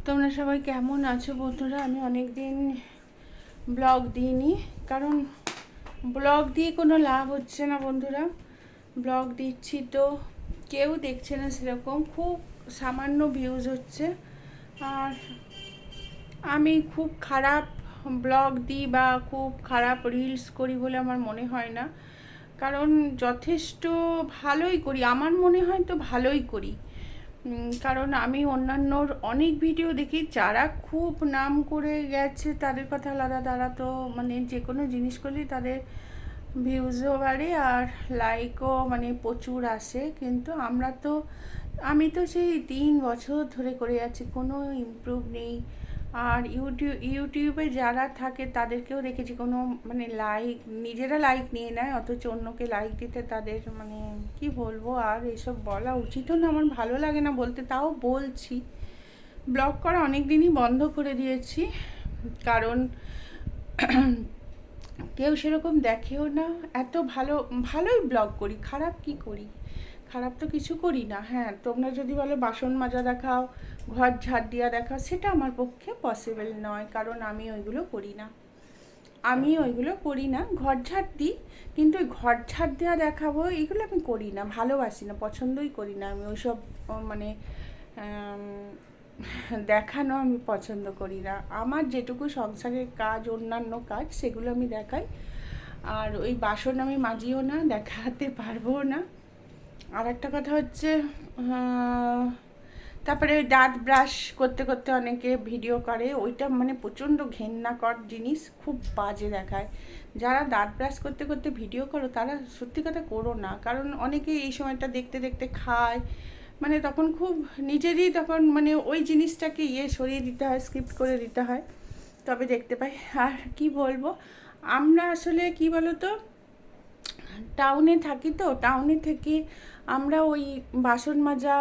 তোমরা সবাই কেমন আছো বন্ধুরা? আমি অনেক দিন ব্লগ দিইনি, কারণ ব্লগ দিয়ে কোনো লাভ হচ্ছে না বন্ধুরা। ব্লগ দিচ্ছি তো কেউ দেখছে না, সেরকম খুব সামান্য ভিউজ হচ্ছে। আর আমি খুব খারাপ ব্লগ দিই বা খুব খারাপ রিলস করি বলে আমার মনে হয় না, কারণ যথেষ্ট ভালোই করি, আমার মনে হয় তো ভালোই করি। কারণ আমি অন্যান্যর অনেক ভিডিও দেখি, যারা খুব নাম করে গেছে তাদের কথা আলাদা, তারা তো মানে যে কোনো জিনিস করলেই তাদের ভিউজও বাড়ে আর লাইকও মানে প্রচুর আসে। কিন্তু আমি তো সেই 3 বছর ধরে করে যাচ্ছি, কোনো ইমপ্রুভ নেই। আর ইউটিউবে যারা থাকে তাদেরকেও দেখেছি, কোনো মানে লাইক, নিজেরা লাইক নিয়ে নেয় অথচ অন্যকে লাইক দিতে তাদের মানে কি বলবো, আর এসব বলা উচিতও না, আমার ভালো লাগে না বলতে, তাও বলছি। ব্লগ করা অনেক দিনই বন্ধ করে দিয়েছি, কারণ কেউ সেরকম দেখেও না। এত ভালোই ব্লগ করি, খারাপ কি করি? খারাপ তো কিছু করি না। হ্যাঁ, তোমরা যদি বলো বাসন মাজা দেখাও, ঘর ঝাড় দিয়া দেখাও, সেটা আমার পক্ষে পসিবল নয়, কারণ আমি ওইগুলো করি না। ঘর ঝাড় দিই, কিন্তু ওই ঘর ঝাড় দেওয়া দেখাবো এগুলো আমি করি না, ভালোবাসি না, পছন্দই করি না আমি ওইসব মানে দেখানো আমি পছন্দ করি না। আমার যেটুকু সংসারের কাজ, অন্যান্য কাজ, সেগুলো আমি দেখাই। আর ওই বাসন আমি মাজিও না, দেখাতে পারবো না। আর একটা কথা হচ্ছে, তারপরে ওই দাঁত ব্রাশ করতে করতে অনেকে ভিডিও করে, ওইটা মানে প্রচণ্ড ঘেন্নাকর জিনিস, খুব বাজে দেখায়। যারা দাঁত ব্রাশ করতে করতে ভিডিও করো তারা সত্যি কথা করো না, কারণ অনেকে এই সময়টা দেখতে দেখতে খায়, মানে তখন খুব নিজেরই তখন মানে ওই জিনিসটাকে সরিয়ে দিতে হয়, স্কিপ্ট করে দিতে হয়, তবে দেখতে পাই। আর কি বলবো, আমরা আসলে কি বলতো, টাউনে থাকি তো, টাউনে থেকে আমরা ওই বাসন মাজা,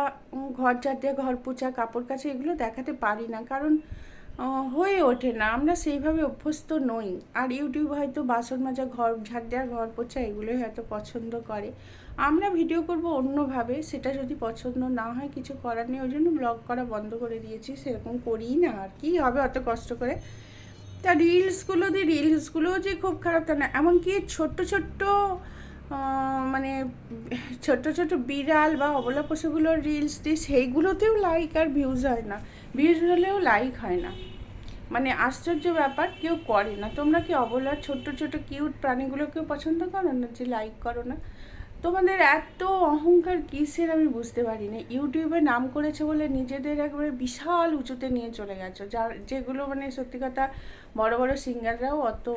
ঘর ঝাড় দেওয়া, ঘর পোছা, কাপড় কাচা এগুলো দেখাতে পারি না, কারণ হয়ে ওঠে না, আমরা সেইভাবে অভ্যস্ত নই। আর ইউটিউব হয়তো বাসন মাজা, ঘর ঝাড় দেওয়া, ঘর পোছা এগুলোই হয়তো পছন্দ করে। আমরা ভিডিও করব অন্যভাবে, সেটা যদি পছন্দ না হয় কিছু করার নেই, ওই জন্য ব্লগ করা বন্ধ করে দিয়েছি, সেরকম করিই না। আর কি হবে অত কষ্ট করে? তা রিলসগুলোও যে খুব খারাপ তা না, এমনকি ছোট্ট ছোট্ট মানে ছোট ছোট বিড়াল বা অবলা পশুগুলোর রিলস দিই, সেইগুলোতেও লাইক আর ভিউজ হয় না, ভিউজ হলেও লাইক হয় না। মানে আশ্চর্য ব্যাপার, কেউ করে না। তোমরা কি অবলা ছোট্ট ছোট কিউট প্রাণীগুলোকেও পছন্দ করো না, যে লাইক করো না? তোমাদের এত অহংকার কিসের আমি বুঝতে পারি না। ইউটিউবে নাম করেছে বলে নিজেদের একবারে বিশাল উঁচুতে নিয়ে চলে গেছো, যেগুলো মানে সত্যি কথা বড় বড় সিঙ্গাররাও অত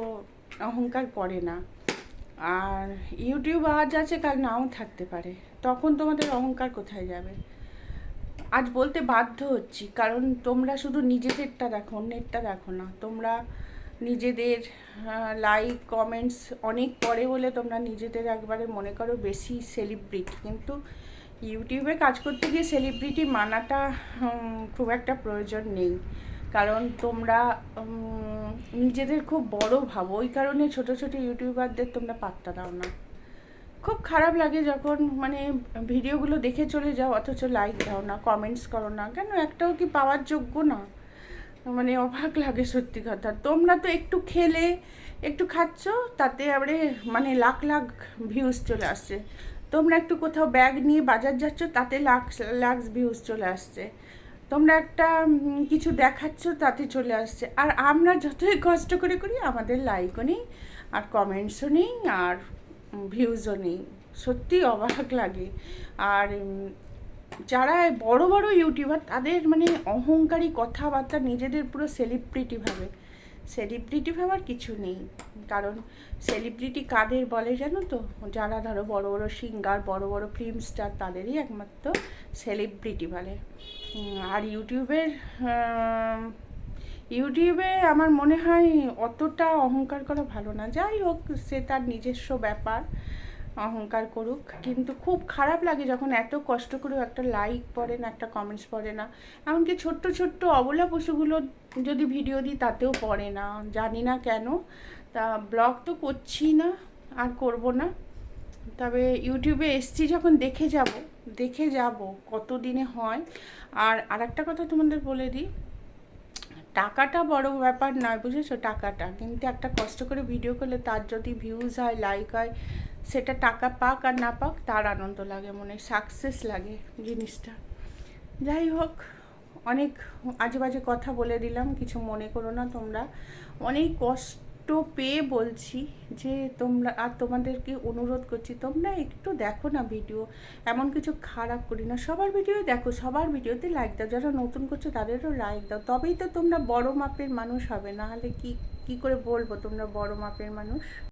অহংকার করে না। আর ইউটিউব আজ আছে, কাল নাও থাকতে পারে, তখন তোমাদের অহংকার কোথায় যাবে? আজ বলতে বাধ্য হচ্ছি, কারণ তোমরা শুধু নিজেদেরটা দেখো, অন্যেরটা দেখো না। তোমরা নিজেদের লাইক কমেন্টস অনেক পড়ে বলে তোমরা নিজেদের একবারে মনে করো বেশি সেলিব্রিটি, কিন্তু ইউটিউবে কাজ করতে গিয়ে সেলিব্রিটি মানাটা খুব একটা প্রয়োজন নেই, কারণ তোমরা নিজেদের খুব বড় ভাবো, ওই কারণে ছোট ছোট ইউটিউবারদের তোমরা পাত্তা দাও না। খুব খারাপ লাগে যখন মানে ভিডিওগুলো দেখে চলে যাও অথচ লাইক দাও না, কমেন্টস করো না, কেন? একটাও কি পাওয়ার যোগ্য না? মানে অবাক লাগে সত্যি কথা। তোমরা তো একটু খেলে, একটু খাচ্ছ, তাতে আবারে মানে লাখ লাখ ভিউজ চলে আসছে। তোমরা একটু কোথাও ব্যাগ নিয়ে বাজার যাচ্ছ, তাতে লাখ লাখ ভিউজ চলে আসছে। তোমরা একটা কিছু দেখাচ্ছ, তাতে চলে আসছে। আর আমরা যতই কষ্ট করে করি, আমাদের লাইকও নেই, আর কমেন্টসও নেই, আর ভিউজও নেই। সত্যি অবাক লাগে। আর যারা বড় বড় ইউটিউবার, তাদের মানে অহংকারী কথাবার্তা, নিজেদের পুরো সেলিব্রিটি ভাবার কিছু নেই। কারণ সেলিব্রিটি কাদের বলে জানো তো? যারা ধরো বড় বড় সিঙ্গার, বড় বড় ফিল্ম স্টার, তাদেরই একমাত্র সেলিব্রিটি বলে। আর ইউটিউবে আমার মনে হয় অতটা অহংকার করা ভালো না। যাই হোক, সে তার নিজস্ব ব্যাপার, অহংকার করুক। কিন্তু খুব খারাপ লাগে যখন এত কষ্ট করেও একটা লাইক পড়ে না, একটা কমেন্টস পড়ে না। এমনকি ছোট্ট ছোট্ট অবলা পশুগুলো যদি ভিডিও দিই, তাতেও পড়ে না, জানি না কেন। তা ব্লগ তো করছি না, আর করব না। তবে ইউটিউবে এসছি যখন দেখে যাব কত দিনে হয়। আর আরেকটা কথা তোমাদের বলে দিই, টাকাটা বড় ব্যাপার নয়, বুঝেছো? টাকাটা কিন্তু একটা কষ্ট করে ভিডিও করলে তার যদি ভিউজ হয়, লাইক হয়, সেটা টাকা পাক আর না পাক তার আনন্দ লাগে, মনে সাকসেস লাগে জিনিসটা। যাই হোক, অনেক আজে বাজে কথা বলে দিলাম, কিছু মনে করো না তোমরা। অনেক কষ্ট পেয়ে বলছি যে তোমরা, আর তোমাদেরকে অনুরোধ করছি তোমরা একটু দেখো না ভিডিও, এমন কিছু খারাপ করি না, সবার ভিডিও দেখো, সবার ভিডিওতে লাইক দাও, যারা নতুন করছো তাদেরও লাইক দাও, তবেই তো তোমরা বড় মাপের মানুষ হবে, না হলে কি করে বলবো তোমরা বড় মাপের মানুষ?